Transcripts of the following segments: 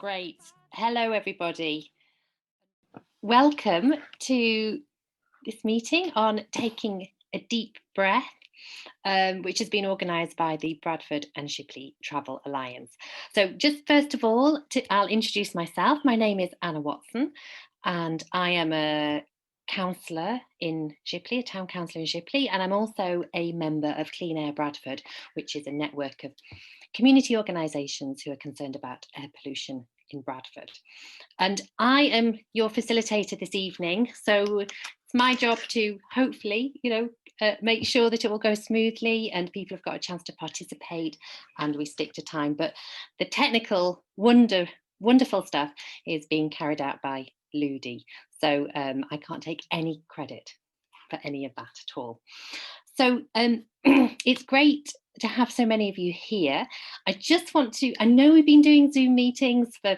Great. Hello, everybody. Welcome to this meeting on taking a deep breath, which has been organised by the Bradford and Shipley Travel Alliance. So just first of all, I'll introduce myself. My name is Anna Watson, and I am a councillor in Shipley, a town councillor in Shipley, and I'm also a member of Clean Air Bradford, which is a network of community organisations who are concerned about air pollution in Bradford. And I am your facilitator this evening, so it's my job to hopefully, make sure that it will go smoothly and people have got a chance to participate and we stick to time. But the technical wonderful stuff is being carried out by Ludi, so I can't take any credit for any of that at all. So it's great to have so many of you here. I know we've been doing Zoom meetings for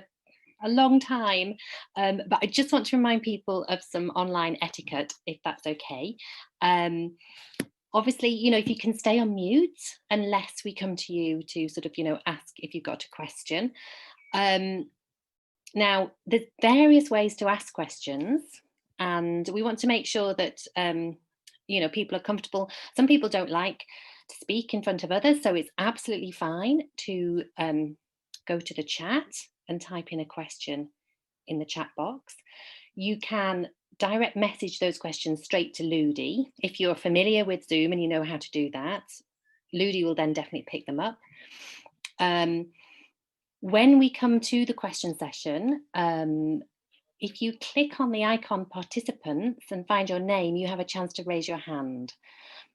a long time, but I just want to remind people of some online etiquette, if that's okay. Obviously, if you can stay on mute unless we come to you to sort of, ask if you've got a question. Now, there's various ways to ask questions, and we want to make sure that, people are comfortable. Some people don't like to speak in front of others, so it's absolutely fine to go to the chat and type in a question in the chat box. You can direct message those questions straight to Ludi. If you're familiar with Zoom and you know how to do that, Ludi will then definitely pick them up. When we come to the question session, if you click on the icon participants and find your name, you have a chance to raise your hand.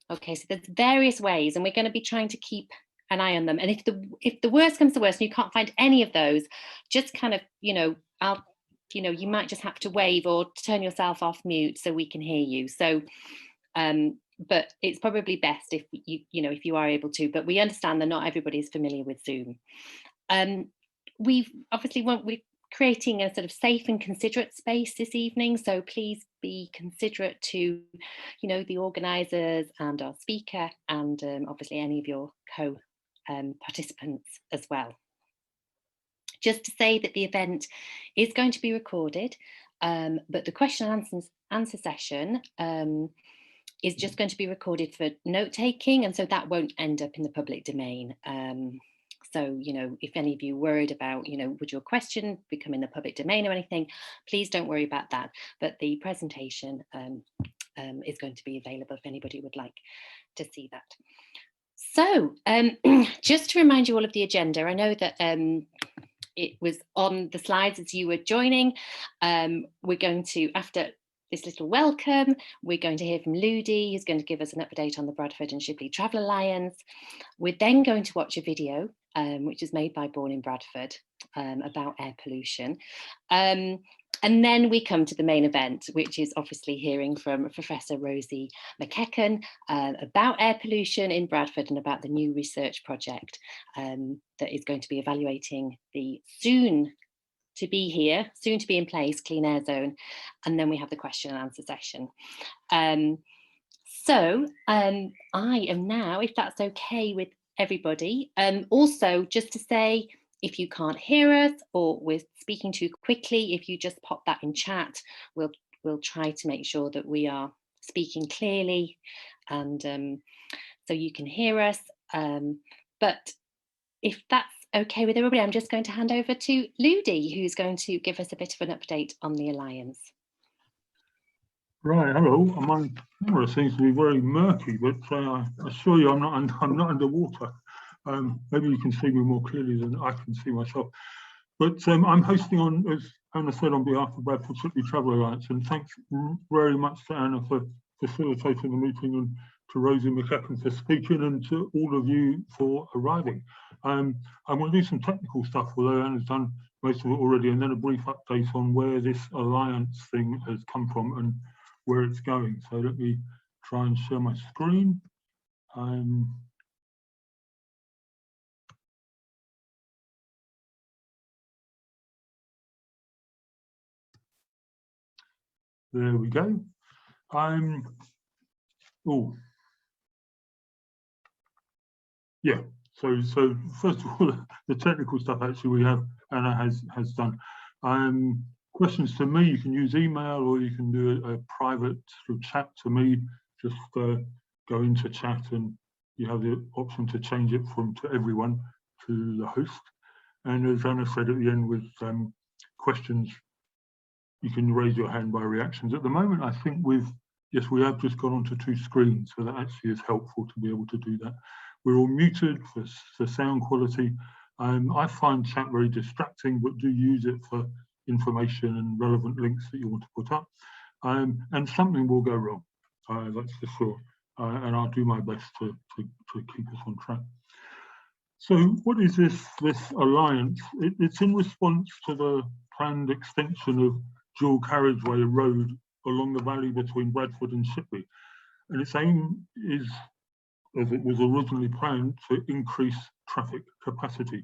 Okay, so there's various ways and we're going to be trying to keep an eye on them. And if the worst comes to worst and you can't find any of those, just kind of, you might just have to wave or turn yourself off mute so we can hear you. So, but it's probably best if if you are able to, but we understand that not everybody is familiar with Zoom. We're creating a sort of safe and considerate space this evening, so please be considerate to, the organisers and our speaker and obviously any of your participants as well. Just to say that the event is going to be recorded, but the question and answer session is just going to be recorded for note taking, and so that won't end up in the public domain. So, if any of you worried about, would your question become in the public domain or anything, please don't worry about that. But the presentation is going to be available if anybody would like to see that. So just to remind you all of the agenda, I know that it was on the slides as you were joining. We're going to, after this little welcome, we're going to hear from Ludi, who's going to give us an update on the Bradford and Shipley Travel Alliance. We're then going to watch a video, which is made by Born in Bradford, about air pollution. And then we come to the main event, which is obviously hearing from Professor Rosie McEachern about air pollution in Bradford and about the new research project that is going to be evaluating the soon to be in place clean air zone. And then we have the question and answer session. So I am now, if that's okay with everybody, also just to say, if you can't hear us or we're speaking too quickly, if you just pop that in chat, we'll try to make sure that we are speaking clearly and so you can hear us. But if that's okay with everybody, I'm just going to hand over to Ludi, who's going to give us a bit of an update on the Alliance. Right, hello. My camera seems to be very murky, but I assure you I'm not underwater. Maybe you can see me more clearly than I can see myself. But I'm hosting on, as Anna said, on behalf of Bradford Shipley Travel Alliance, and thanks very much to Anna for facilitating the meeting and to Rosie McEachern for speaking and to all of you for arriving. I'm going to do some technical stuff, although Anna's done most of it already, and then a brief update on where this alliance thing has come from and where it's going. So let me try and share my screen. There we go. Oh, yeah. So first of all, the technical stuff actually Anna has done. Questions to me, you can use email or you can do a private through chat to me. Just go into chat and you have the option to change it from to everyone to the host. And as Anna said at the end with questions, you can raise your hand by reactions. At the moment, I think yes, we have just gone onto 2 screens, so that actually is helpful to be able to do that. We're all muted for sound quality. I find chat very distracting, but do use it for information and relevant links that you want to put up. And something will go wrong, that's for sure. And I'll do my best to keep us on track. So what is this alliance? It's in response to the planned extension of dual carriageway road along the valley between Bradford and Shipley. And its aim is, as it was originally planned, to increase traffic capacity.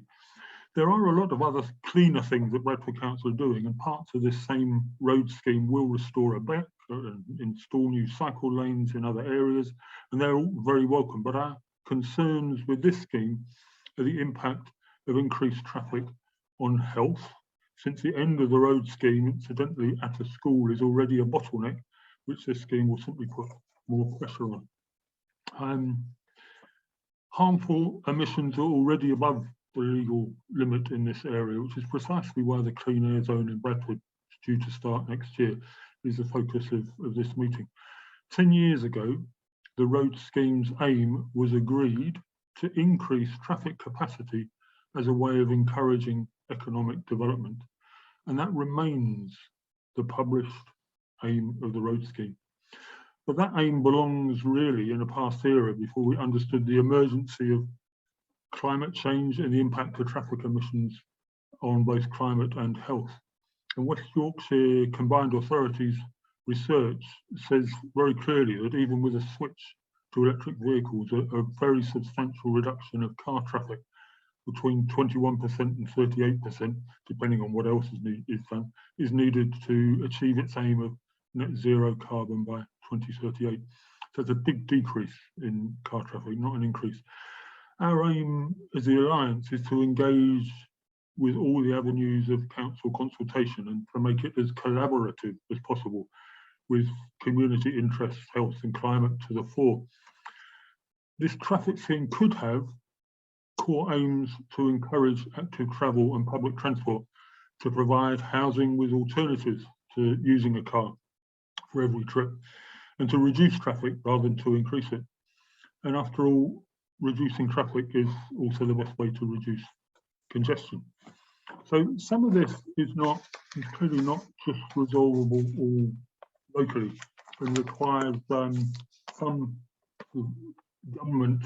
There are a lot of other cleaner things that Bradford Council are doing, and parts of this same road scheme will restore a beck and install new cycle lanes in other areas, and they're all very welcome. But our concerns with this scheme are the impact of increased traffic on health, since the end of the road scheme, incidentally, at a school is already a bottleneck, which this scheme will simply put more pressure on. Harmful emissions are already above the legal limit in this area, which is precisely why the clean air zone in Bradford is due to start next year, is the focus of this meeting. 10 years ago, the road scheme's aim was agreed to increase traffic capacity as a way of encouraging economic development. And that remains the published aim of the road scheme. But that aim belongs really in a past era before we understood the emergency of climate change and the impact of traffic emissions on both climate and health. And West Yorkshire Combined Authorities research says very clearly that even with a switch to electric vehicles, a very substantial reduction of car traffic between 21% and 38%, depending on what else is done, is needed to achieve its aim of net zero carbon by 2038. So it's a big decrease in car traffic, not an increase. Our aim as the Alliance is to engage with all the avenues of council consultation and to make it as collaborative as possible, with community interests, health and climate to the fore. This traffic scheme could have core aims to encourage active travel and public transport, to provide housing with alternatives to using a car for every trip, and to reduce traffic rather than to increase it. And after all, reducing traffic is also the best way to reduce congestion. So some of this is clearly not just resolvable all locally, and requires some government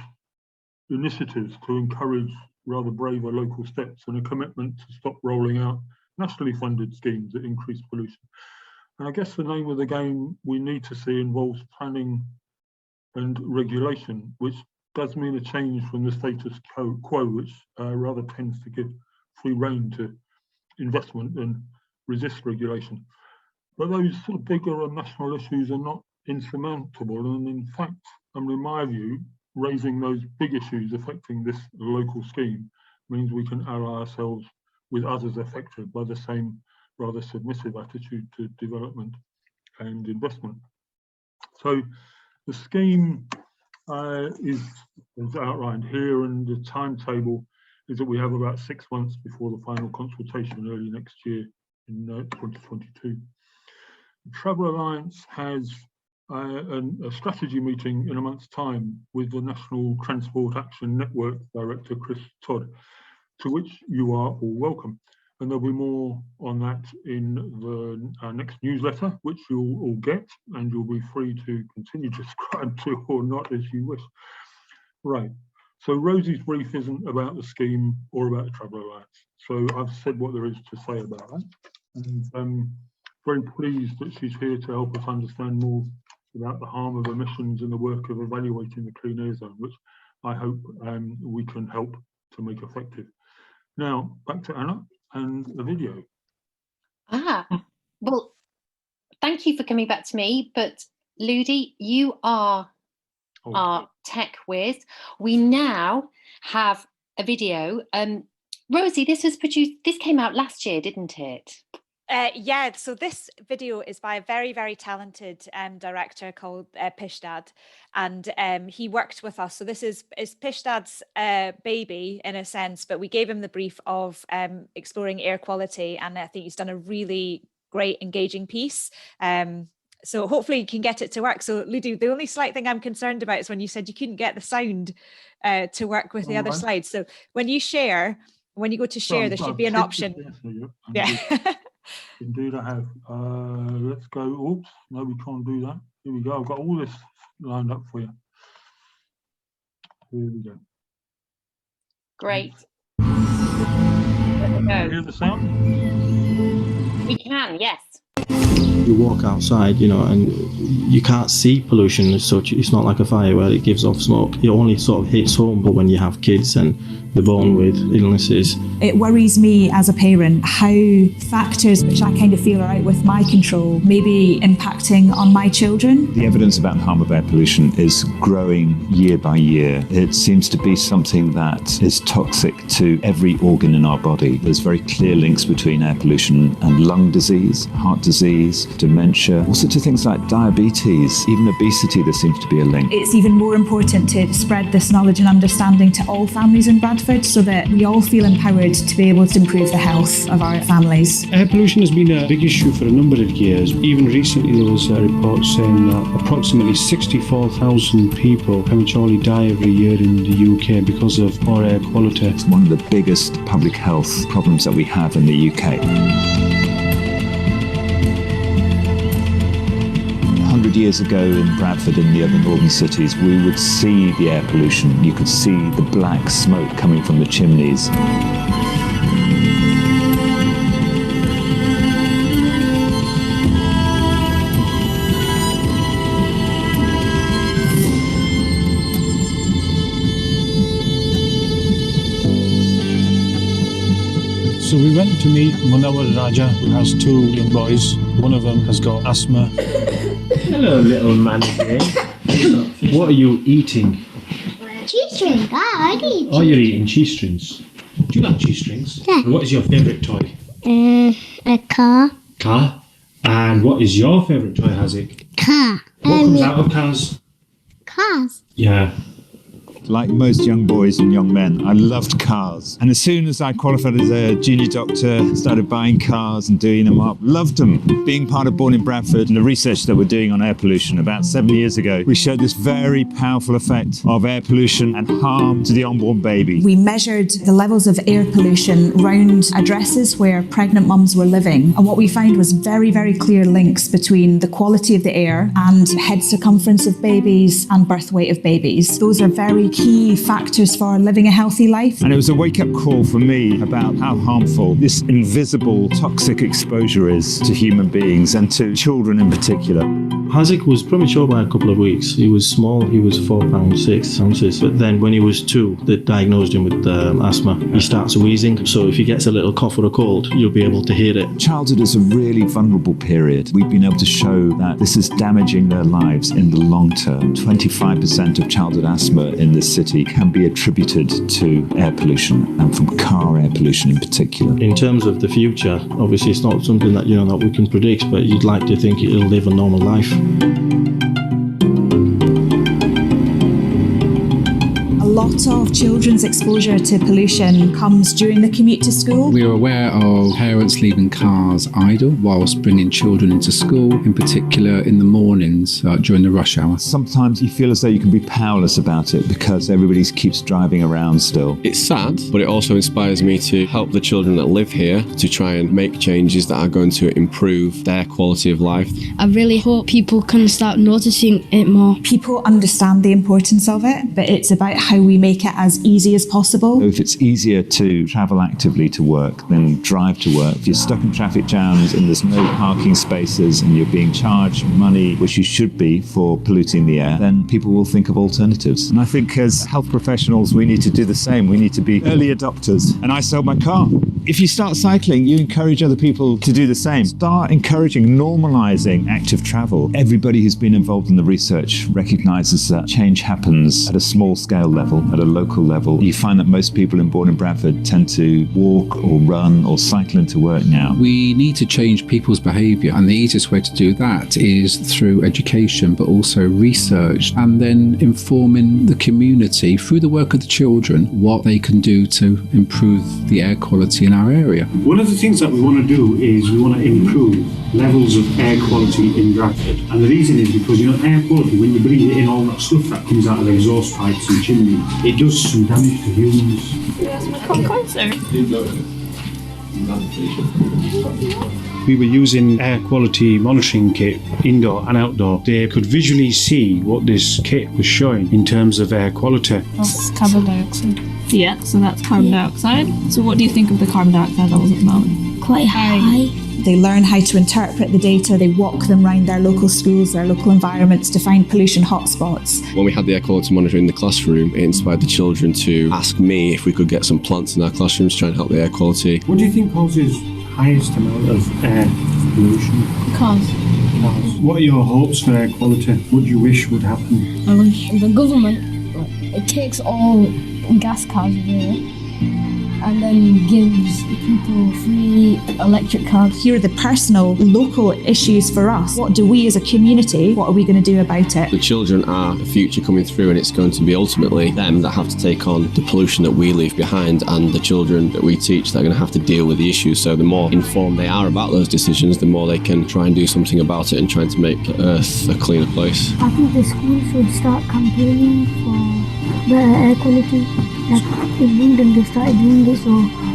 initiatives to encourage rather braver local steps and a commitment to stop rolling out nationally funded schemes that increase pollution. And I guess the name of the game we need to see involves planning and regulation, which does mean a change from the status quo, which rather tends to give free rein to investment and resist regulation. But those sort of bigger and national issues are not insurmountable, and in fact, in my view, raising those big issues affecting this local scheme means we can ally ourselves with others affected by the same rather submissive attitude to development and investment. So the scheme is outlined here, and the timetable is that we have about 6 months before the final consultation early next year in 2022. The Travel Alliance has a strategy meeting in a month's time with the National Transport Action Network Director, Chris Todd, to which you are all welcome. And there'll be more on that in the next newsletter, which you'll all get, and you'll be free to continue to subscribe to or not as you wish. Right, so Rosie's brief isn't about the scheme or about the Travel Alliance. So I've said what there is to say about that. And I'm very pleased that she's here to help us understand more about the harm of emissions and the work of evaluating the clean air zone, which I hope we can help to make effective. Now, back to Anna and the video. Well, thank you for coming back to me, but Ludi, you are our tech whiz. We now have a video. Rosie, this came out last year, didn't it? Yeah, so this video is by a very, very talented director called Pishdad, and he worked with us. So this is Pishdad's baby in a sense, but we gave him the brief of exploring air quality, and I think he's done a really great, engaging piece. So hopefully you can get it to work. So Ludo, the only slight thing I'm concerned about is when you said you couldn't get the sound to work with the other slides. So when you go to share, there should be an option. Yeah. Indeed, I have. Let's go. Oops, no, we can't do that. Here we go. I've got all this lined up for you. Here we go. Great. Can you hear the sound? We can, yes. You walk outside, and you can't see pollution as such. It's not like a fire where it gives off smoke. It only sort of hits home, but when you have kids and they're born with illnesses. It worries me as a parent how factors which I kind of feel are out with my control may be impacting on my children. The evidence about the harm of air pollution is growing year by year. It seems to be something that is toxic to every organ in our body. There's very clear links between air pollution and lung disease, heart disease, dementia, also to things like diabetes, even obesity. There seems to be a link. It's even more important to spread this knowledge and understanding to all families in Bradford, so that we all feel empowered to be able to improve the health of our families. Air pollution has been a big issue for a number of years. Even recently there was a report saying that approximately 64,000 people prematurely die every year in the UK because of poor air quality. It's one of the biggest public health problems that we have in the UK. 100 years ago in Bradford, in the other northern cities, we would see the air pollution. You could see the black smoke coming from the chimneys. So we went to meet Munawar Raja, who has 2 young boys. One of them has got asthma. Hello, little man. What are you eating? Cheese strings. I like eating. Oh, you're eating cheese strings. Do you like cheese strings? Yeah. And what is your favourite toy? A car. Car. And what is your favourite toy, Hazik? Car. What comes out of cars? Cars. Yeah. Like most young boys and young men, I loved cars. And as soon as I qualified as a junior doctor, started buying cars and doing them up, loved them. Being part of Born in Bradford and the research that we're doing on air pollution about 7 years ago, we showed this very powerful effect of air pollution and harm to the unborn baby. We measured the levels of air pollution round addresses where pregnant mums were living, and what we found was very, very clear links between the quality of the air and head circumference of babies and birth weight of babies. Those are very key factors for living a healthy life. And it was a wake-up call for me about how harmful this invisible toxic exposure is to human beings and to children in particular. Hazik was premature by a couple of weeks. He was small, he was 4 pounds 6 ounces. But then when he was 2, they diagnosed him with asthma. He starts wheezing, so if he gets a little cough or a cold, you'll be able to hear it. Childhood is a really vulnerable period. We've been able to show that this is damaging their lives in the long term. 25% of childhood asthma in this city can be attributed to air pollution, and from car air pollution in particular. In terms of the future, obviously it's not something that that we can predict, but you'd like to think it'll live a normal life. A lot of children's exposure to pollution comes during the commute to school. We are aware of parents leaving cars idle whilst bringing children into school, in particular in the mornings during the rush hour. Sometimes you feel as though you can be powerless about it because everybody keeps driving around still. It's sad, but it also inspires me to help the children that live here to try and make changes that are going to improve their quality of life. I really hope people can start noticing it more. People understand the importance of it, but it's about how we make it as easy as possible. If it's easier to travel actively to work than drive to work, if you're stuck in traffic jams and there's no parking spaces and you're being charged money, which you should be, for polluting the air, then people will think of alternatives. And I think as health professionals, we need to do the same. We need to be early adopters. And I sold my car. If you start cycling, you encourage other people to do the same. Start encouraging, normalizing active travel. Everybody who's been involved in the research recognizes that change happens at a small scale level at a local level. You find that most people born in Bradford tend to walk or run or cycle into work now. We need to change people's behaviour, and the easiest way to do that is through education, but also research, and then informing the community through the work of the children what they can do to improve the air quality in our area. One of the things that we want to do is we want to improve levels of air quality in Bradford. And the reason is because, air quality, when you breathe it in, all that stuff that comes out of exhaust pipes and chimneys, it does some damage to humans. Come closer. We were using air quality monitoring kit, indoor and outdoor. They could visually see what this kit was showing in terms of air quality. That's carbon dioxide. Yeah, so that's carbon dioxide. So what do you think of the carbon dioxide levels at the moment? Quite high. They learn how to interpret the data. They walk them around their local schools, their local environments to find pollution hotspots. When we had the air quality monitor in the classroom, it inspired the children to ask me if we could get some plants in our classrooms to try and help the air quality. What do you think causes highest amount of air pollution? Cars. What are your hopes for air quality? What do you wish would happen? I wish the government, it takes all gas cars away and then gives people free electric cars. Here are the personal, local issues for us. What do we as a community, what are we going to do about it? The children are the future coming through, and it's going to be ultimately them that have to take on the pollution that we leave behind, and the children that we teach that are going to have to deal with the issues. So the more informed they are about those decisions, the more they can try and do something about it and trying to make Earth a cleaner place. I think the school should start campaigning for better air quality. Like in London they started doing it, so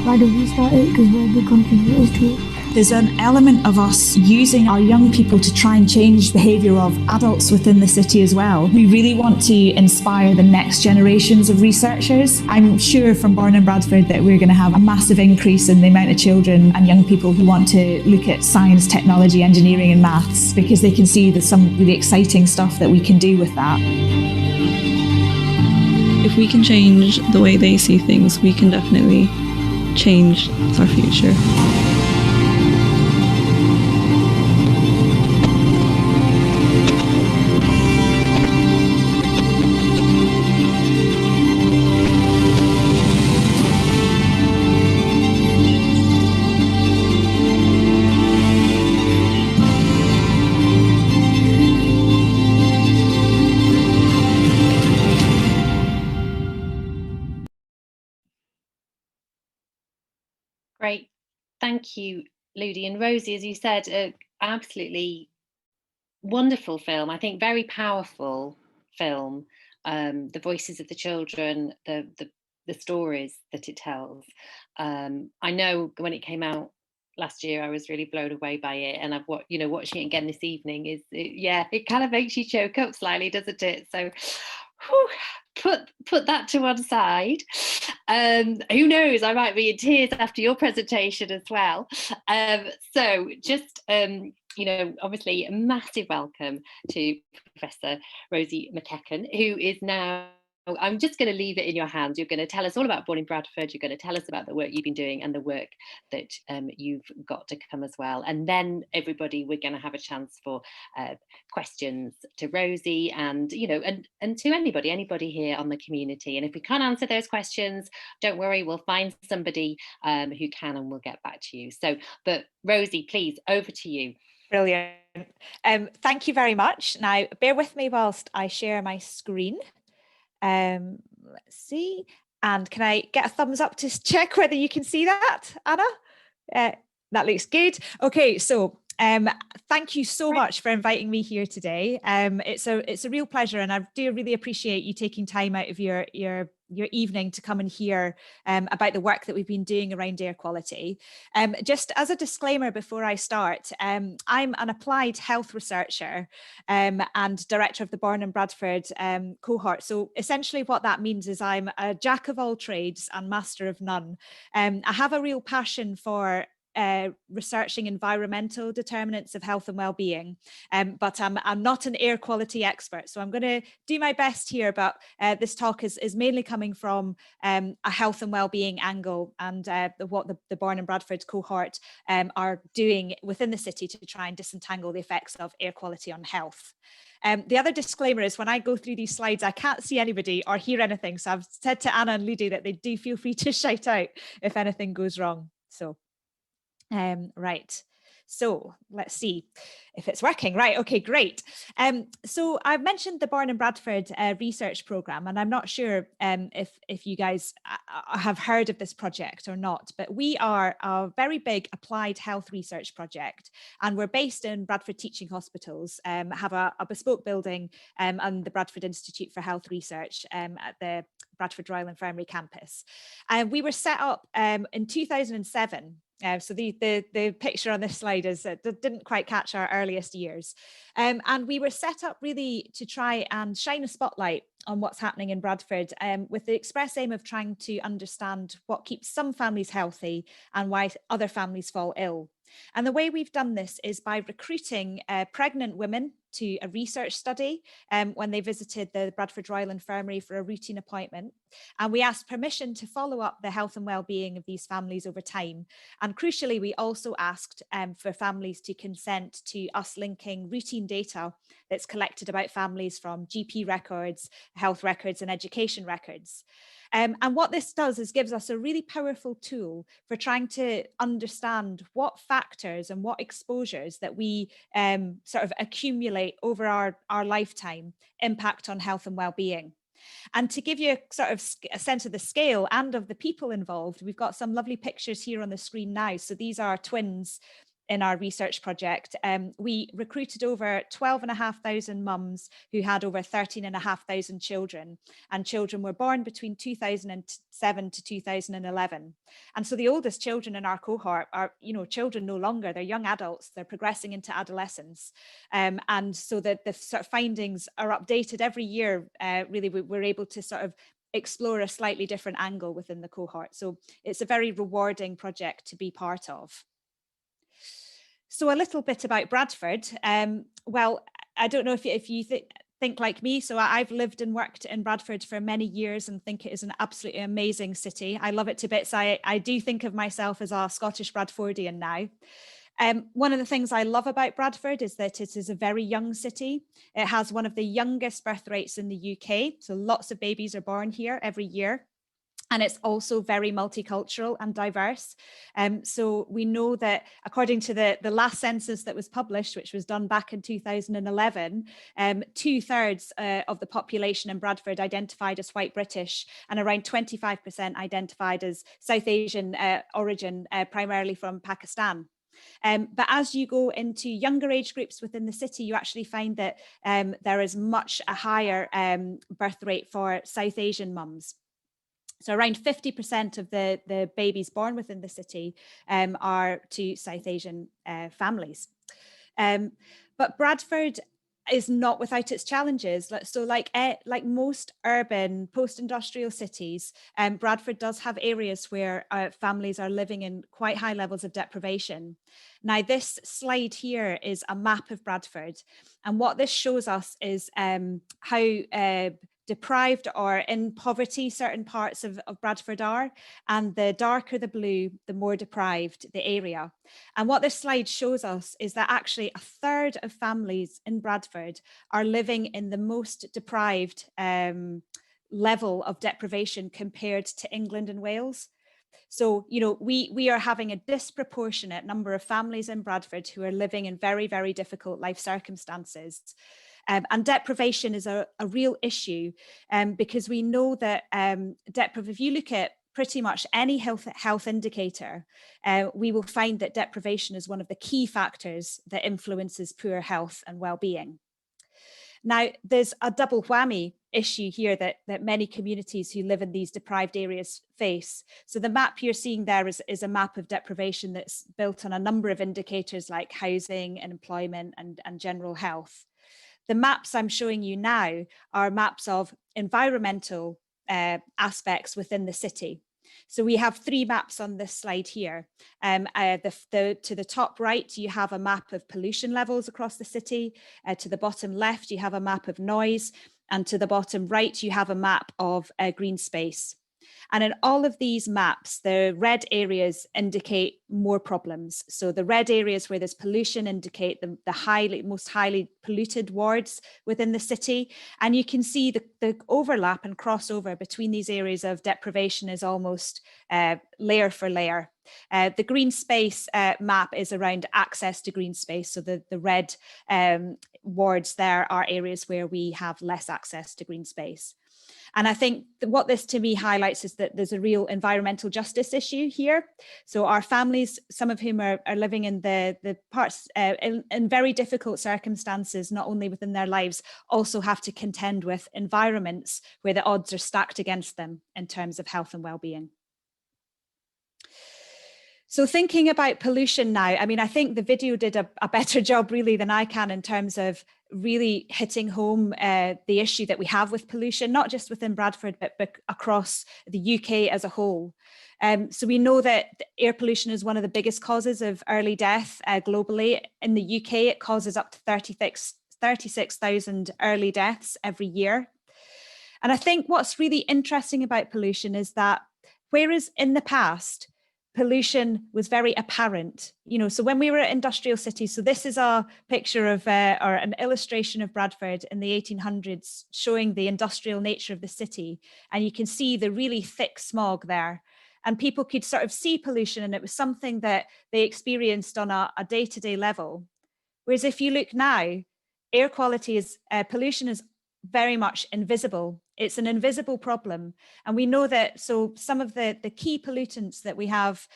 why don't we start it? Because we're big contributors to it. There's an element of us using our young people to try and change behaviour of adults within the city as well. We really want to inspire the next generations of researchers. I'm sure from Born in Bradford that we're going to have a massive increase in the amount of children and young people who want to look at science, technology, engineering and maths, because they can see there's some really exciting stuff that we can do with that. If we can change the way they see things, we can definitely change our future. Great. Thank you, Ludi. And Rosie, as you said, absolutely wonderful film. I think very powerful film. The voices of the children, the stories that it tells. I know when it came out last year, I was really blown away by it, and watching it again this evening it kind of makes you choke up slightly, doesn't it? So put that to one side. Who knows, I might be in tears after your presentation as well. So just obviously a massive welcome to Professor Rosie McEachern, who is now, I'm just going to leave it in your hands. You're going to tell us all about Born in Bradford. You're going to tell us about the work you've been doing and the work that you've got to come as well. And then everybody, we're going to have a chance for questions to Rosie and to anybody here on the community. And if we can't answer those questions, don't worry, we'll find somebody who can, and we'll get back to you. But Rosie, please, over to you. Brilliant. Thank you very much. Now, bear with me whilst I share my screen. Let's see. And can I get a thumbs up to check whether you can see that, Anna? That looks good. Okay, so thank you so much for inviting me here today. It's a real pleasure, and I do really appreciate you taking time out of your evening to come and hear about the work that we've been doing around air quality. Just as a disclaimer before I start, I'm an applied health researcher and director of the Born in Bradford cohort. So essentially what that means is I'm a jack of all trades and master of none. I have a real passion for researching environmental determinants of health and well-being, but I'm not an air quality expert, so I'm going to do my best here. But this talk is mainly coming from a health and well-being angle, and what the Bourne and Bradford cohort are doing within the city to try and disentangle the effects of air quality on health. The other disclaimer is when I go through these slides, I can't see anybody or hear anything. So I've said to Anna and Ludi that they do feel free to shout out if anything goes wrong. So, right. So let's see if it's working. Right. Okay, great. So I've mentioned the Bourne and Bradford research programme, and I'm not sure if you guys have heard of this project or not, but we are a very big applied health research project, and we're based in Bradford Teaching Hospitals, have a bespoke building and the Bradford Institute for Health Research at the Bradford Royal Infirmary campus. We were set up in 2007. So the picture on this slide is didn't quite catch our earliest years. And we were set up really to try and shine a spotlight on what's happening in Bradford, with the express aim of trying to understand what keeps some families healthy and why other families fall ill. And the way we've done this is by recruiting pregnant women to a research study when they visited the Bradford Royal Infirmary for a routine appointment. And we asked permission to follow up the health and well-being of these families over time. And crucially, we also asked for families to consent to us linking routine data that's collected about families from GP records, health records, and education records. And what this does is gives us a really powerful tool for trying to understand what factors and what exposures that we sort of accumulate over our lifetime impact on health and well-being. And to give you a sort of a sense of the scale and of the people involved, we've got some lovely pictures here on the screen now. So these are twins in our research project. We recruited over 12,500 mums who had over 13,500 children, and children were born between 2007 to 2011. And so the oldest children in our cohort are, children no longer, they're young adults, they're progressing into adolescence. And so the sort of findings are updated every year. Really, we're able to sort of explore a slightly different angle within the cohort. So it's a very rewarding project to be part of. So a little bit about Bradford. Well, I don't know if you think like me. So I've lived and worked in Bradford for many years and think it is an absolutely amazing city. I love it to bits. I do think of myself as a Scottish Bradfordian now. One of the things I love about Bradford is that it is a very young city. It has one of the youngest birth rates in the UK. So lots of babies are born here every year. And it's also very multicultural and diverse. So we know that according to the last census that was published, which was done back in 2011, 2/3 of the population in Bradford identified as white British, and around 25% identified as South Asian origin, primarily from Pakistan. But as you go into younger age groups within the city, you actually find that there is much a higher birth rate for South Asian mums. So around 50% of the babies born within the city are to South Asian families. But Bradford is not without its challenges. So like most urban post-industrial cities, Bradford does have areas where families are living in quite high levels of deprivation. Now, this slide here is a map of Bradford. And what this shows us is how deprived or in poverty certain parts of Bradford are, and the darker the blue, the more deprived the area. And what this slide shows us is that actually 1/3 of families in Bradford are living in the most deprived level of deprivation compared to England and Wales. So, we are having a disproportionate number of families in Bradford who are living in very, very difficult life circumstances. And deprivation is a real issue because we know that if you look at pretty much any health indicator, we will find that deprivation is one of the key factors that influences poor health and well-being. Now, there's a double whammy issue here that many communities who live in these deprived areas face. So the map you're seeing there is a map of deprivation that's built on a number of indicators like housing and employment and general health. The maps I'm showing you now are maps of environmental aspects within the city. So we have three maps on this slide here. To the top right, you have a map of pollution levels across the city. To the bottom left, you have a map of noise. And to the bottom right, you have a map of green space. And in all of these maps, the red areas indicate more problems. So the red areas where there's pollution indicate the most highly polluted wards within the city. And you can see the overlap and crossover between these areas of deprivation is almost layer for layer. The green space map is around access to green space. So the red wards there are areas where we have less access to green space. And I think what this to me highlights is that there's a real environmental justice issue here. So our families, some of whom are living in the parts in very difficult circumstances, not only within their lives, also have to contend with environments where the odds are stacked against them in terms of health and well-being. So thinking about pollution now, I mean, I think the video did a better job really than I can in terms of really hitting home the issue that we have with pollution, not just within Bradford, but across the UK as a whole. So we know that air pollution is one of the biggest causes of early death globally. In the UK, it causes up to 36,000 early deaths every year. And I think what's really interesting about pollution is that whereas in the past, pollution was very apparent, so when we were at industrial cities, so this is a picture of, or an illustration of Bradford in the 1800s, showing the industrial nature of the city. And you can see the really thick smog there. And people could sort of see pollution, and it was something that they experienced on a day-to-day level. Whereas if you look now, air quality pollution is very much invisible. It's an invisible problem. And we know that, so some of the key pollutants that we have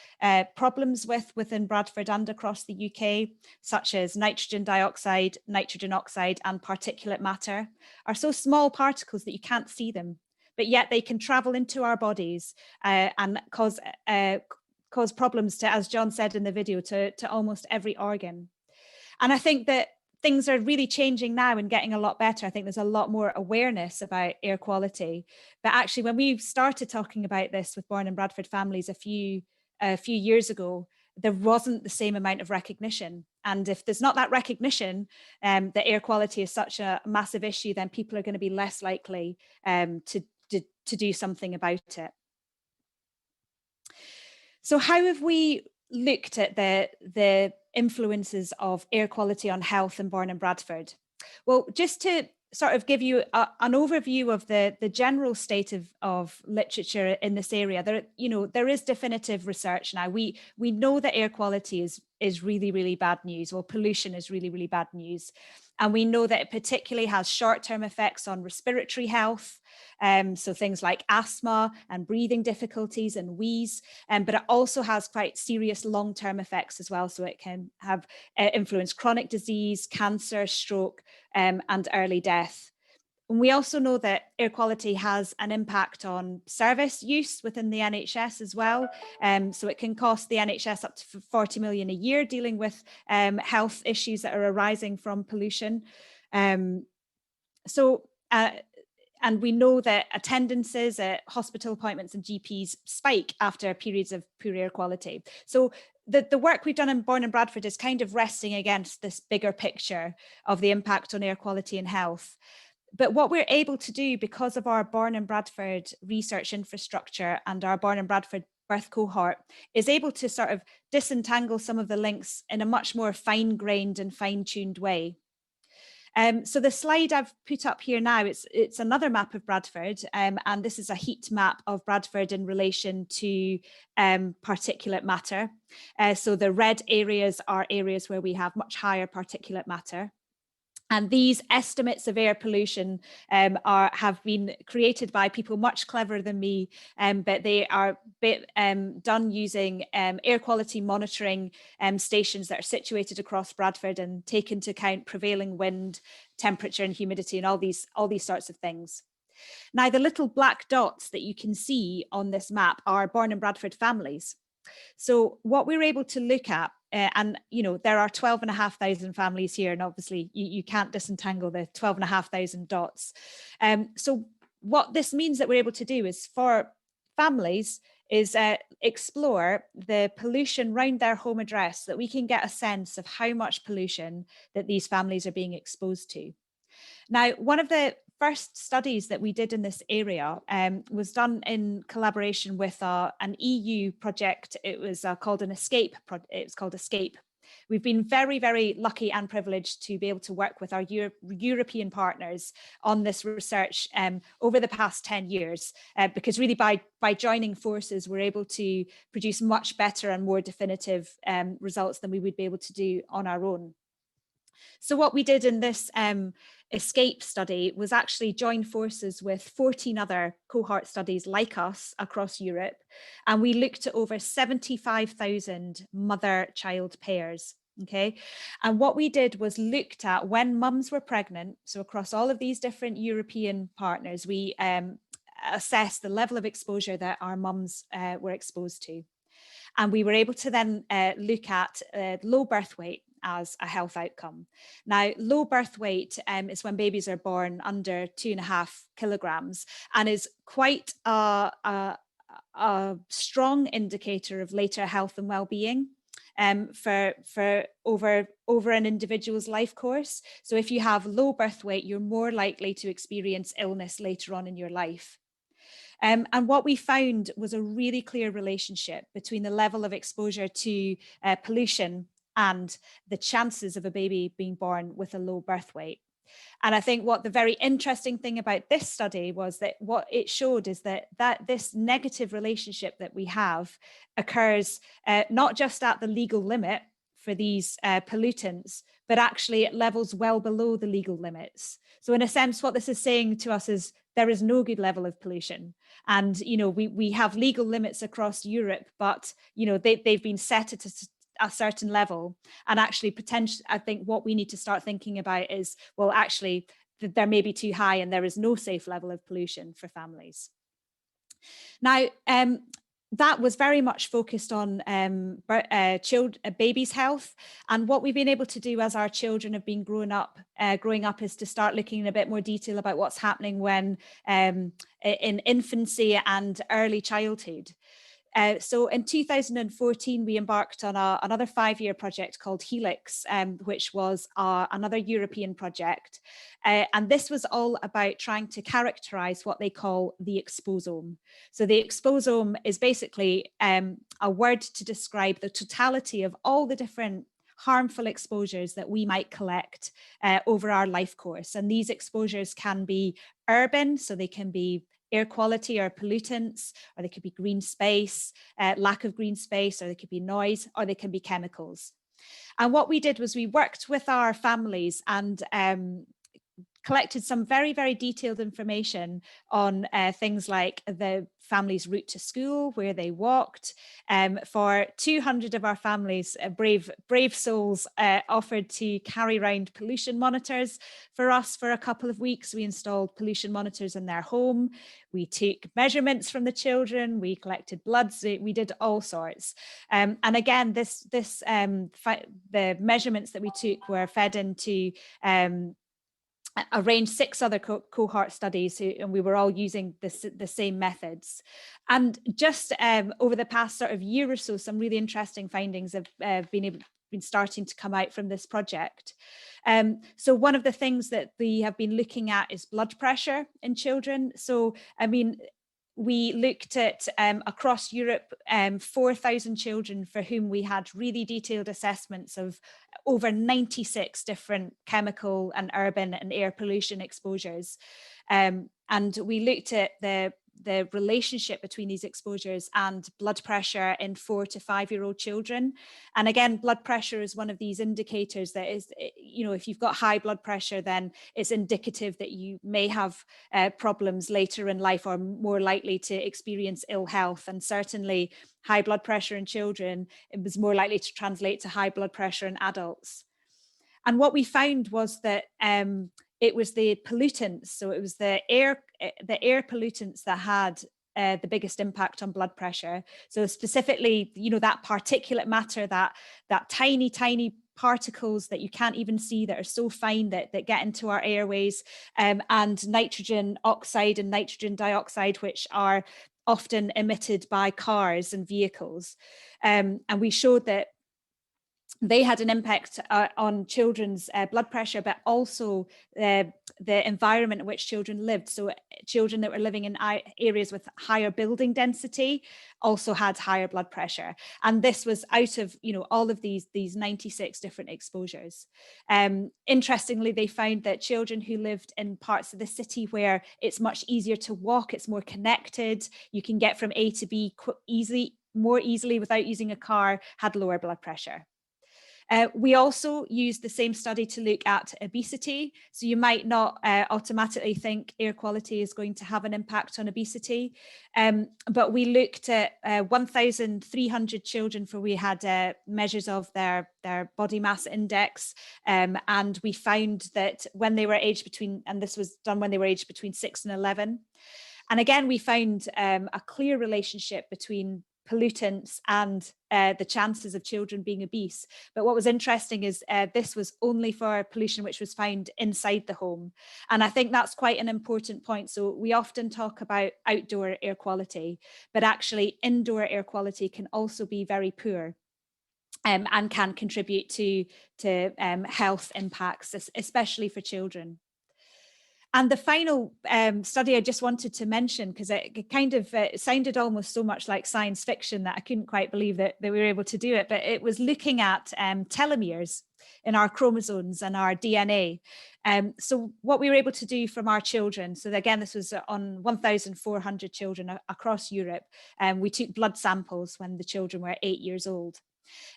problems within Bradford and across the UK, such as nitrogen dioxide, nitrogen oxide, and particulate matter, are so small particles that you can't see them, but yet they can travel into our bodies and cause problems to, as John said in the video, to almost every organ. And I think that things are really changing now and getting a lot better. I think there's a lot more awareness about air quality. But actually, when we started talking about this with Born in Bradford families a few years ago, there wasn't the same amount of recognition. And if there's not that recognition that air quality is such a massive issue, then people are going to be less likely to do something about it. So how have we looked at the influences of air quality on health in Born in Bradford? Well, just to sort of give you an overview of the general state of literature in this area, there is definitive research now. We know that air quality is really, really bad news, or pollution is really, really bad news. And we know that it particularly has short-term effects on respiratory health, so things like asthma and breathing difficulties and wheeze, but it also has quite serious long-term effects as well. So it can have influence chronic disease, cancer, stroke, and early death. And we also know that air quality has an impact on service use within the NHS as well. So it can cost the NHS up to 40 million a year dealing with health issues that are arising from pollution. And we know that attendances at hospital appointments and GPs spike after periods of poor air quality. So the work we've done in Born in Bradford is kind of resting against this bigger picture of the impact on air quality and health. But what we're able to do because of our Born in Bradford research infrastructure and our Born in Bradford birth cohort is able to sort of disentangle some of the links in a much more fine-grained and fine-tuned way. So the slide I've put up here now, it's another map of Bradford, and this is a heat map of Bradford in relation to particulate matter. So the red areas are areas where we have much higher particulate matter. And these estimates of air pollution have been created by people much cleverer than me, but they are done using air quality monitoring stations that are situated across Bradford and take into account prevailing wind, temperature and humidity and all these sorts of things. Now, the little black dots that you can see on this map are Born in Bradford families. So what we're able to look at, and there are 12,500 families here, and obviously you can't disentangle the 12,500 dots. So what this means that we're able to do is for families is explore the pollution around their home address, so that we can get a sense of how much pollution that these families are being exposed to. Now, one of the first studies that we did in this area was done in collaboration with an EU project. It was called an Escape. It's called Escape. We've been very, very lucky and privileged to be able to work with our European partners on this research over the past 10 years, because really by joining forces, we're able to produce much better and more definitive results than we would be able to do on our own. So what we did in this Escape study was actually join forces with 14 other cohort studies like us across Europe, and we looked at over 75,000 mother-child pairs. Okay, and what we did was looked at when mums were pregnant. So across all of these different European partners, we assessed the level of exposure that our mums were exposed to. And we were able to then look at low birth weight as a health outcome. Now, low birth weight is when babies are born under 2.5 kilograms, and is quite a strong indicator of later health and well-being for over an individual's life course. So if you have low birth weight, you're more likely to experience illness later on in your life. And what we found was a really clear relationship between the level of exposure to pollution and the chances of a baby being born with a low birth weight. And I think what the very interesting thing about this study was that what it showed is that this negative relationship that we have occurs not just at the legal limit for these pollutants, but actually at levels well below the legal limits. So in a sense, what this is saying to us is there is no good level of pollution. And, you know, we have legal limits across Europe, but, you know, they've been set at a certain level. And actually, potentially, I think what we need to start thinking about is, well, actually, there may be too high and there is no safe level of pollution for families. Now, that was very much focused on babies' health. And what we've been able to do as our children have been growing up is to start looking in a bit more detail about what's happening when in infancy and early childhood. So in 2014, we embarked on another 5-year project called Helix, which was another European project. And this was all about trying to characterize what they call the exposome. So the exposome is basically a word to describe the totality of all the different harmful exposures that we might collect over our life course. And these exposures can be urban, so they can be air quality or pollutants, or they could be green space, lack of green space, or they could be noise, or they can be chemicals. And what we did was we worked with our families and collected some very, very detailed information on things like the family's route to school, where they walked. For 200 of our families, brave souls offered to carry around pollution monitors for us for a couple of weeks. We installed pollution monitors in their home. We took measurements from the children. We collected bloods. We did all sorts. And again, the measurements that we took were fed into arranged 6 other cohort studies, and we were all using the same methods. And just over the past sort of year or so, some really interesting findings have been starting to come out from this project. So one of the things that we have been looking at is blood pressure in children. So, I mean, we looked at across Europe 4,000 children for whom we had really detailed assessments of over 96 different chemical and urban and air pollution exposures. And we looked at the relationship between these exposures and blood pressure in 4 to 5-year-old children. And again, blood pressure is one of these indicators that is, you know, if you've got high blood pressure, then it's indicative that you may have problems later in life or more likely to experience ill health. And certainly high blood pressure in children, it was more likely to translate to high blood pressure in adults. And what we found was that it was the pollutants, so it was the air pollutants that had the biggest impact on blood pressure. So specifically, you know, that particulate matter, that tiny particles that you can't even see, that are so fine that get into our airways, and nitrogen oxide and nitrogen dioxide, which are often emitted by cars and vehicles. And we showed that they had an impact on children's blood pressure, but also the environment in which children lived. So children that were living in areas with higher building density also had higher blood pressure. And this was out of, all of these 96 different exposures. Interestingly, they found that children who lived in parts of the city where it's much easier to walk, it's more connected, you can get from A to B more easily without using a car, had lower blood pressure. We also used the same study to look at obesity. So you might not automatically think air quality is going to have an impact on obesity. But we looked at 1,300 children for we had measures of their body mass index. And we found that when they were aged between, and this was done when they were aged between 6 and 11. And again, we found a clear relationship between pollutants and the chances of children being obese. But what was interesting is this was only for pollution which was found inside the home. And I think that's quite an important point. So we often talk about outdoor air quality, but actually indoor air quality can also be very poor. And can contribute to health impacts, especially for children. And the final study I just wanted to mention, because it kind of sounded almost so much like science fiction that I couldn't quite believe that we were able to do it, but it was looking at telomeres in our chromosomes and our DNA. So what we were able to do from our children, so again, this was on 1,400 children across Europe, we took blood samples when the children were 8 years old.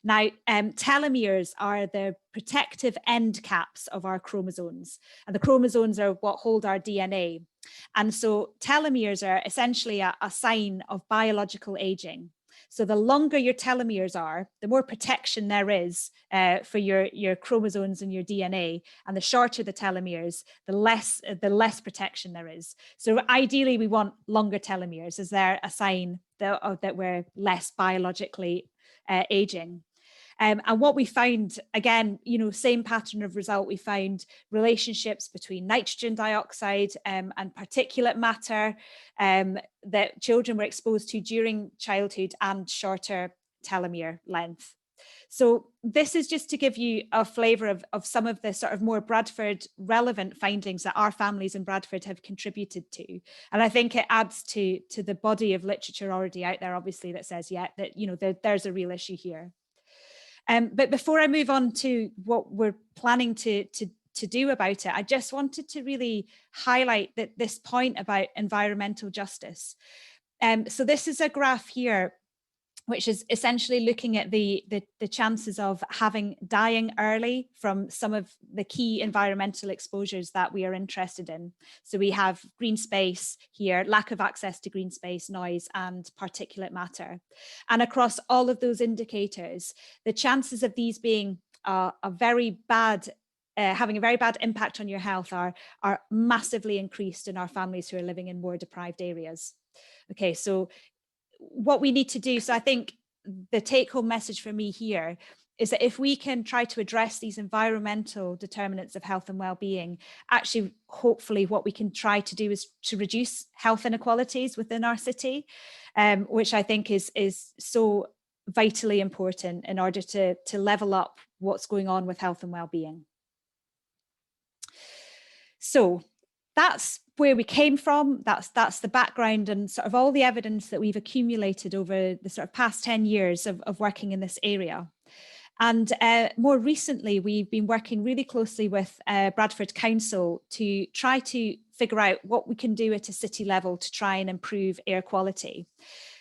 Now, telomeres are the protective end caps of our chromosomes, and the chromosomes are what hold our DNA. And so telomeres are essentially a sign of biological aging. So the longer your telomeres are, the more protection there is for your chromosomes and your DNA, and the shorter the telomeres, the less protection there is. So ideally, we want longer telomeres. Is there a sign that we're less biologically aging? And what we found, again, same pattern of result, we found relationships between nitrogen dioxide and particulate matter that children were exposed to during childhood and shorter telomere length. So this is just to give you a flavour of some of the sort of more Bradford relevant findings that our families in Bradford have contributed to. And I think it adds to the body of literature already out there, obviously, that says, that, there's a real issue here. But before I move on to what we're planning to do about it, I just wanted to really highlight this point about environmental justice. So this is a graph here, which is essentially looking at the chances of dying early from some of the key environmental exposures that we are interested in. So we have green space here, lack of access to green space, noise, and particulate matter. And across all of those indicators, the chances of these being having a very bad impact on your health are massively increased in our families who are living in more deprived areas. Okay, so what we need to do, so I think the take-home message for me here is that if we can try to address these environmental determinants of health and well-being, actually, hopefully what we can try to do is to reduce health inequalities within our city, which I think is so vitally important in order to level up what's going on with health and well-being. So that's where we came from. That's the background and sort of all the evidence that we've accumulated over the sort of past 10 years of working in this area. And more recently, we've been working really closely with Bradford Council to try to figure out what we can do at a city level to try and improve air quality.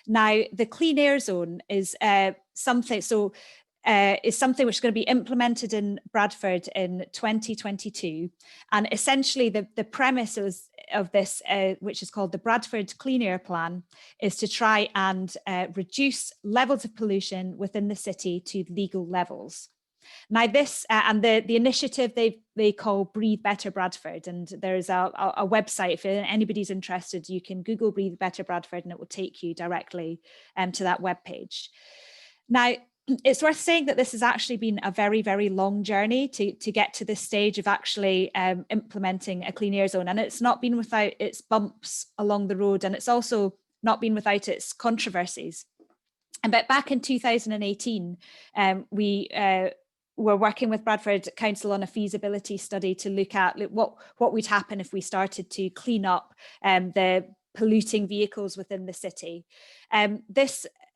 Now, the clean air zone is something which is going to be implemented in Bradford in 2022. And essentially the premise of this, which is called the Bradford Clean Air Plan, is to try and reduce levels of pollution within the city to legal levels. Now this, and the initiative they call Breathe Better Bradford, and there's a website, if anybody's interested, you can Google Breathe Better Bradford and it will take you directly to that webpage. Now, it's worth saying that this has actually been a very, very long journey to get to this stage of actually implementing a clean air zone. And it's not been without its bumps along the road. And it's also not been without its controversies. But back in 2018, we were working with Bradford Council on a feasibility study to look at what would happen if we started to clean up the polluting vehicles within the city.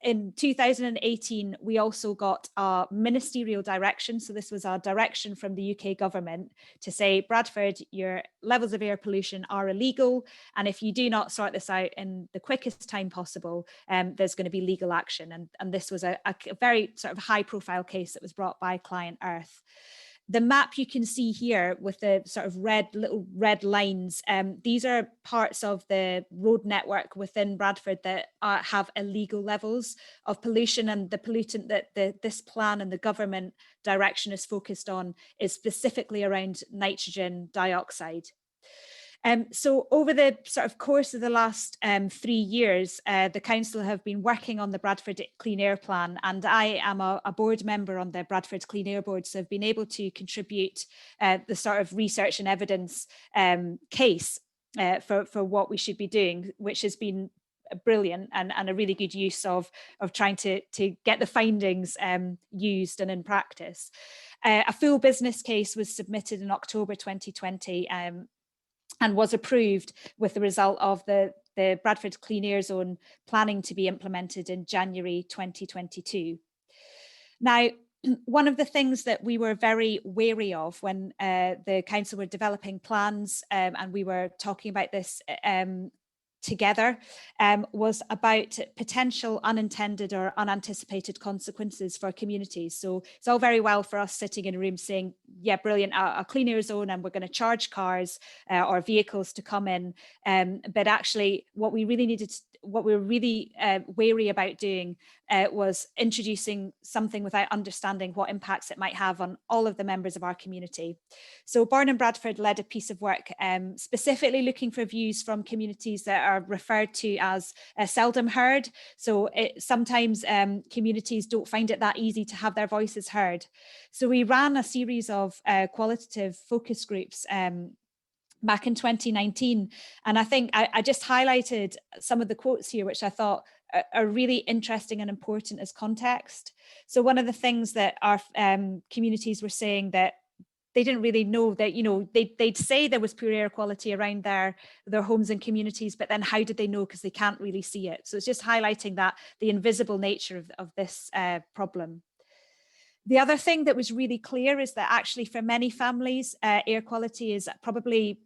In 2018, we also got our ministerial direction. So this was our direction from the UK government to say, Bradford, your levels of air pollution are illegal. And if you do not sort this out in the quickest time possible, there's going to be legal action. And this was a very sort of high profile case that was brought by Client Earth. The map you can see here with the sort of little red lines, these are parts of the road network within Bradford that have illegal levels of pollution, and the pollutant that this plan and the government direction is focused on is specifically around nitrogen dioxide. So over the sort of course of the last 3 years, the council have been working on the Bradford Clean Air Plan, and I am a board member on the Bradford Clean Air Board, so I've been able to contribute the sort of research and evidence case for what we should be doing, which has been brilliant and a really good use of trying to get the findings used and in practice. A full business case was submitted in October 2020 and was approved, with the result of the Bradford Clean Air Zone planning to be implemented in January 2022. Now, one of the things that we were very wary of when the council were developing plans and we were talking about this together was about potential unintended or unanticipated consequences for communities. So it's all very well for us sitting in a room saying, yeah, brilliant, a clean air zone, and we're going to charge cars or vehicles to come in. But actually what we really needed, what we were really wary about doing was introducing something without understanding what impacts it might have on all of the members of our community. So Born and Bradford led a piece of work specifically looking for views from communities that are referred to as seldom heard. So sometimes communities don't find it that easy to have their voices heard. So we ran a series of qualitative focus groups back in 2019. And I think I just highlighted some of the quotes here, which I thought are really interesting and important as context. So one of the things that our communities were saying that they didn't really know that, you know, they'd say there was poor air quality around their homes and communities, but then how did they know? Because they can't really see it. So it's just highlighting that the invisible nature of this problem. The other thing that was really clear is that actually for many families, air quality is probably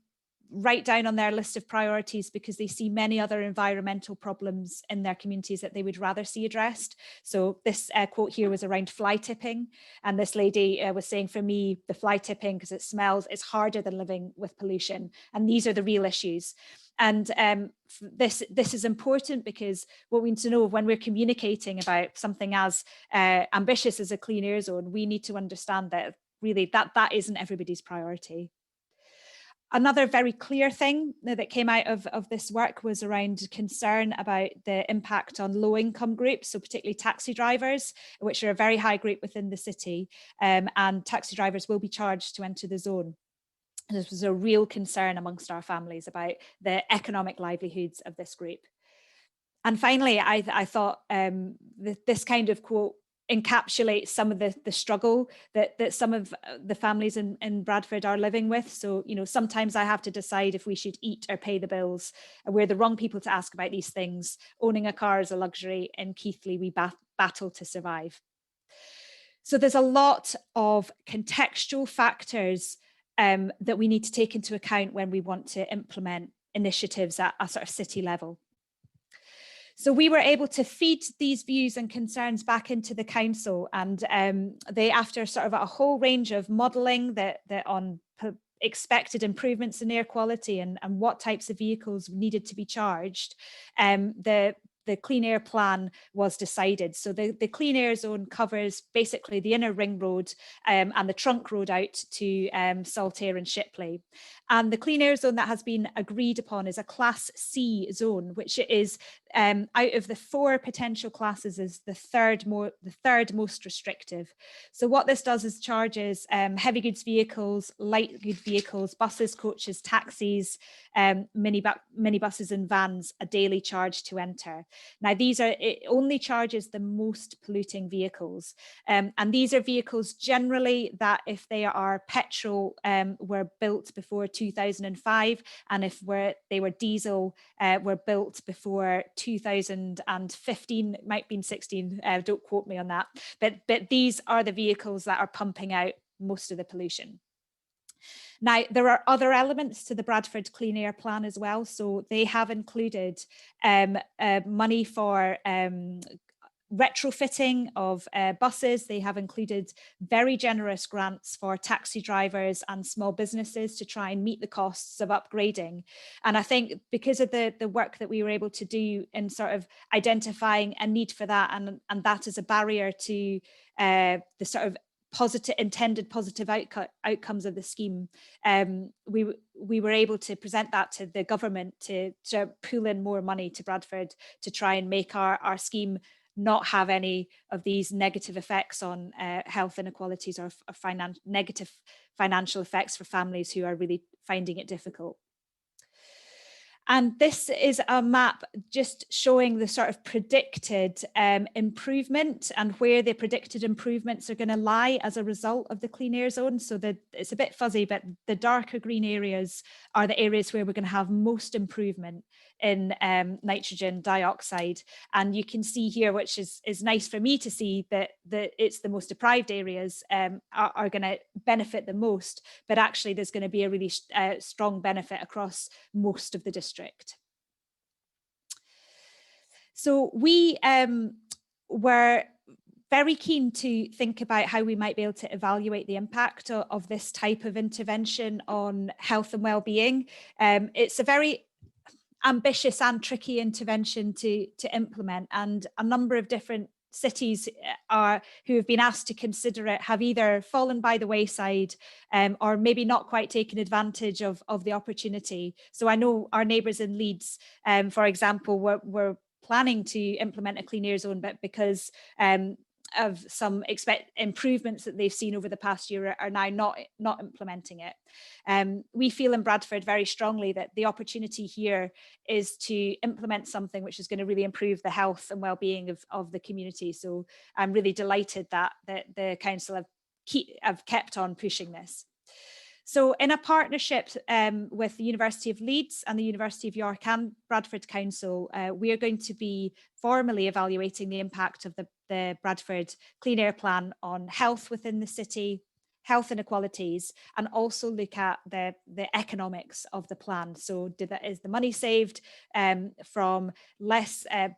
right down on their list of priorities because they see many other environmental problems in their communities that they would rather see addressed. So this quote here was around fly tipping. And this lady was saying, for me, the fly tipping, because it smells, is harder than living with pollution. And these are the real issues. And this is important because what we need to know when we're communicating about something as ambitious as a clean air zone, we need to understand that really that isn't everybody's priority. Another very clear thing that came out of this work was around concern about the impact on low-income groups, so particularly taxi drivers, which are a very high group within the city, and taxi drivers will be charged to enter the zone. This was a real concern amongst our families about the economic livelihoods of this group. And finally, I thought this kind of quote encapsulates some of the struggle that some of the families in Bradford are living with. So, you know, sometimes I have to decide if we should eat or pay the bills. We're the wrong people to ask about these things. Owning a car is a luxury. In Keighley, we battle to survive. So there's a lot of contextual factors that we need to take into account when we want to implement initiatives at a sort of city level. So we were able to feed these views and concerns back into the council, and they, after sort of a whole range of modelling that on expected improvements in air quality and what types of vehicles needed to be charged, the the clean air plan was decided. So the clean air zone covers basically the inner ring road and the trunk road out to Saltaire and Shipley. And the clean air zone that has been agreed upon is a Class C zone, which is out of the 4 potential classes is the third most restrictive. So what this does is charges heavy goods vehicles, light goods vehicles, buses, coaches, taxis, minibuses and vans a daily charge to enter. Now it only charges the most polluting vehicles, and these are vehicles generally that, if they are petrol, were built before 2005, and if they were diesel, were built before 2015, might be 16, don't quote me on that, but these are the vehicles that are pumping out most of the pollution. Now, there are other elements to the Bradford Clean Air Plan as well. So they have included money for retrofitting of buses. They have included very generous grants for taxi drivers and small businesses to try and meet the costs of upgrading. And I think because of the work that we were able to do in sort of identifying a need for that, and that is a barrier to the sort of intended positive outcomes of the scheme, we were able to present that to the government to pull in more money to Bradford to try and make our scheme not have any of these negative effects on health inequalities or negative financial effects for families who are really finding it difficult. And this is a map just showing the sort of predicted improvement and where the predicted improvements are going to lie as a result of the clean air zone. So it's a bit fuzzy, but the darker green areas are the areas where we're going to have most improvement in nitrogen dioxide. And you can see here, which is nice for me to see, that it's the most deprived areas are going to benefit the most, but actually there's going to be a really strong benefit across most of the district. So we were very keen to think about how we might be able to evaluate the impact of this type of intervention on health and well-being. It's a very ambitious and tricky intervention to implement, and a number of different cities who have been asked to consider it have either fallen by the wayside or maybe not quite taken advantage of the opportunity. So I know our neighbours in Leeds, for example, were planning to implement a clean air zone, but because of some improvements that they've seen over the past year are now not implementing it. We feel in Bradford very strongly that the opportunity here is to implement something which is going to really improve the health and well-being of the community. So I'm really delighted that the council have kept on pushing this. So in a partnership with the University of Leeds and the University of York and Bradford Council, we are going to be formally evaluating the impact of the Bradford Clean Air Plan on health within the city, health inequalities, and also look at the economics of the plan. So is the money saved from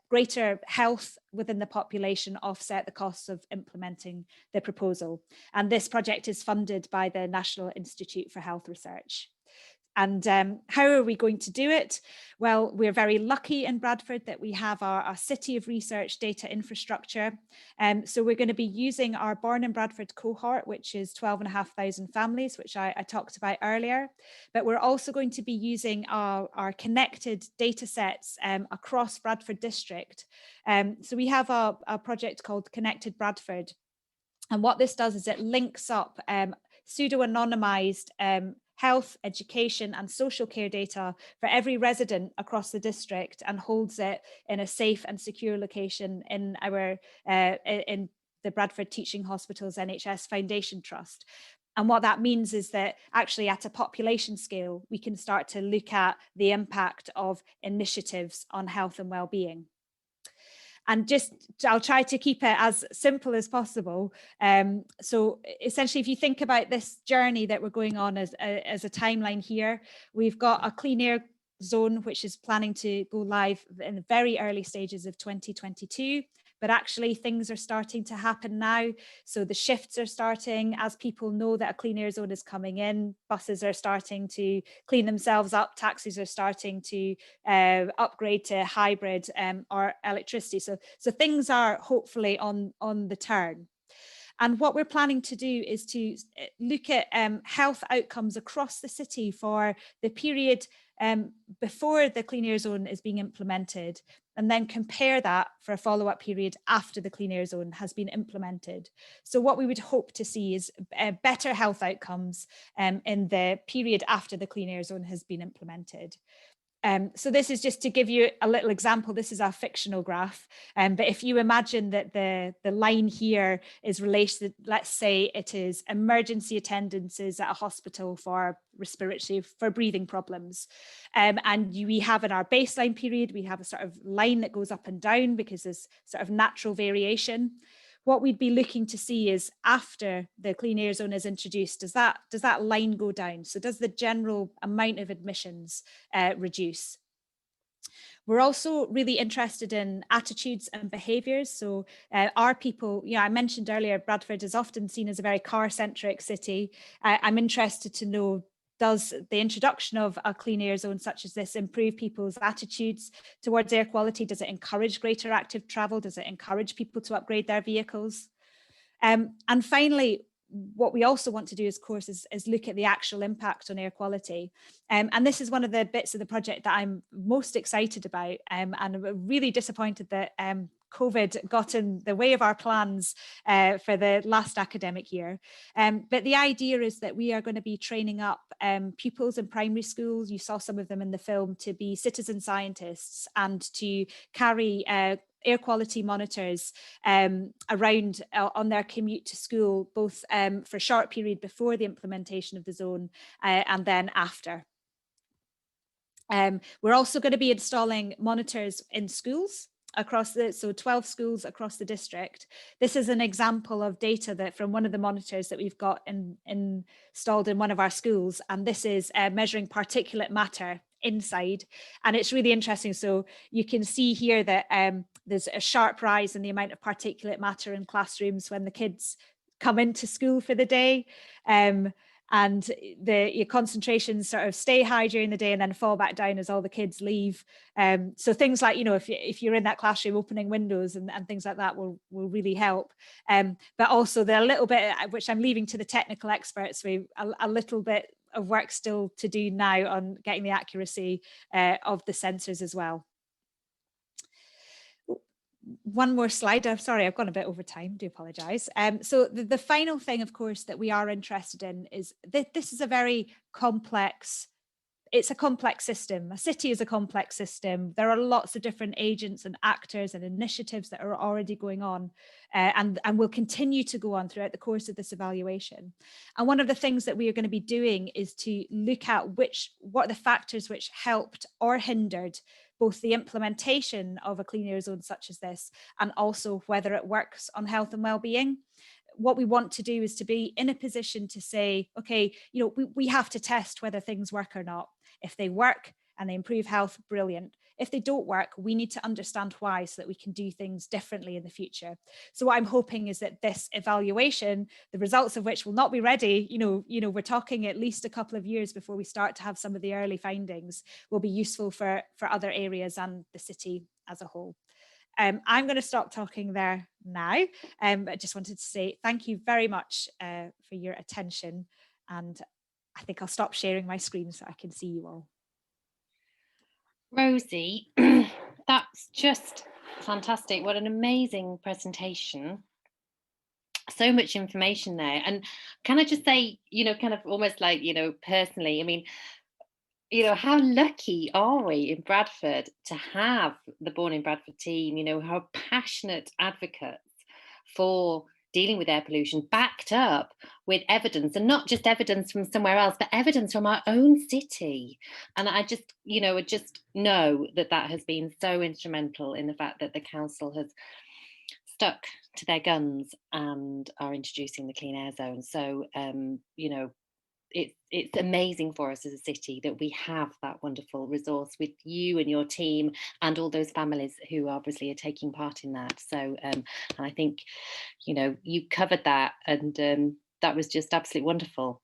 greater health within the population offset the costs of implementing the proposal? And this project is funded by the National Institute for Health Research. And how are we going to do it? Well, we're very lucky in Bradford that we have our City of Research data infrastructure. So we're going to be using our Born in Bradford cohort, which is 12,500 families, which I talked about earlier. But we're also going to be using our connected data sets across Bradford District. So we have a project called Connected Bradford. And what this does is it links up pseudo-anonymized health, education and social care data for every resident across the district and holds it in a safe and secure location in in the Bradford Teaching Hospitals NHS Foundation Trust. And what that means is that actually at a population scale, we can start to look at the impact of initiatives on health and well-being. And I'll try to keep it as simple as possible. So essentially, if you think about this journey that we're going on as a timeline here, we've got a clean air zone, which is planning to go live in the very early stages of 2022. but actually things are starting to happen now. So the shifts are starting as people know that a clean air zone is coming in. Buses are starting to clean themselves up. Taxis are starting to upgrade to hybrid or electricity. So things are hopefully on the turn. And what we're planning to do is to look at health outcomes across the city for the period before the clean air zone is being implemented, and then compare that for a follow-up period after the clean air zone has been implemented. So what we would hope to see is better health outcomes in the period after the clean air zone has been implemented. So this is just to give you a little example. This is our fictional graph, but if you imagine that the line here is related, let's say it is emergency attendances at a hospital for breathing problems, and we have in our baseline period, we have a sort of line that goes up and down because there's sort of natural variation. What we'd be looking to see is after the clean air zone is introduced, does that line go down? So does the general amount of admissions reduce? We're also really interested in attitudes and behaviours. So are people, I mentioned earlier, Bradford is often seen as a very car-centric city. I'm interested to know, does the introduction of a clean air zone such as this improve people's attitudes towards air quality? Does it encourage greater active travel? Does it encourage people to upgrade their vehicles? And finally, what we also want to do, of course, is look at the actual impact on air quality. And this is one of the bits of the project that I'm most excited about. And I'm really disappointed that COVID got in the way of our plans for the last academic year. But the idea is that we are going to be training up pupils in primary schools, you saw some of them in the film, to be citizen scientists and to carry air quality monitors around on their commute to school, both for a short period before the implementation of the zone and then after. We're also going to be installing monitors in schools across 12 schools across the district. This is an example of data that from one of the monitors that we've got installed in one of our schools, and this is measuring particulate matter inside, and it's really interesting. So you can see here that there's a sharp rise in the amount of particulate matter in classrooms when the kids come into school for the day, and your concentrations sort of stay high during the day and then fall back down as all the kids leave. So things like, if you're in that classroom, opening windows and things like that will really help. But also there are a little bit, which I'm leaving to the technical experts, a little bit of work still to do now on getting the accuracy of the sensors as well. One more slide. I'm sorry, I've gone a bit over time, do apologize. So the final thing, of course, that we are interested in is that this is a very complex, it's a complex system. A city is a complex system. There are lots of different agents and actors and initiatives that are already going on and will continue to go on throughout the course of this evaluation. And one of the things that we are going to be doing is to look at what are the factors which helped or hindered both the implementation of a clean air zone such as this, and also whether it works on health and well-being. What we want to do is to be in a position to say, okay, we have to test whether things work or not. If they work and they improve health, brilliant. If they don't work, we need to understand why so that we can do things differently in the future. So what I'm hoping is that this evaluation, the results of which will not be ready, we're talking at least a couple of years before we start to have some of the early findings, will be useful for other areas and the city as a whole. I'm going to stop talking there now. I just wanted to say thank you very much for your attention, and I think I'll stop sharing my screen so I can see you all. Rosie, that's just fantastic. What an amazing presentation. So much information there. And can I just say, kind of almost like, personally, I mean, how lucky are we in Bradford to have the Born in Bradford team, how passionate advocates for dealing with air pollution, backed up with evidence, and not just evidence from somewhere else, but evidence from our own city. And I just, just know that has been so instrumental in the fact that the council has stuck to their guns and are introducing the clean air zone. So, it's amazing for us as a city that we have that wonderful resource with you and your team and all those families who obviously are taking part in that. So and I think, you know, you covered that, and that was just absolutely wonderful.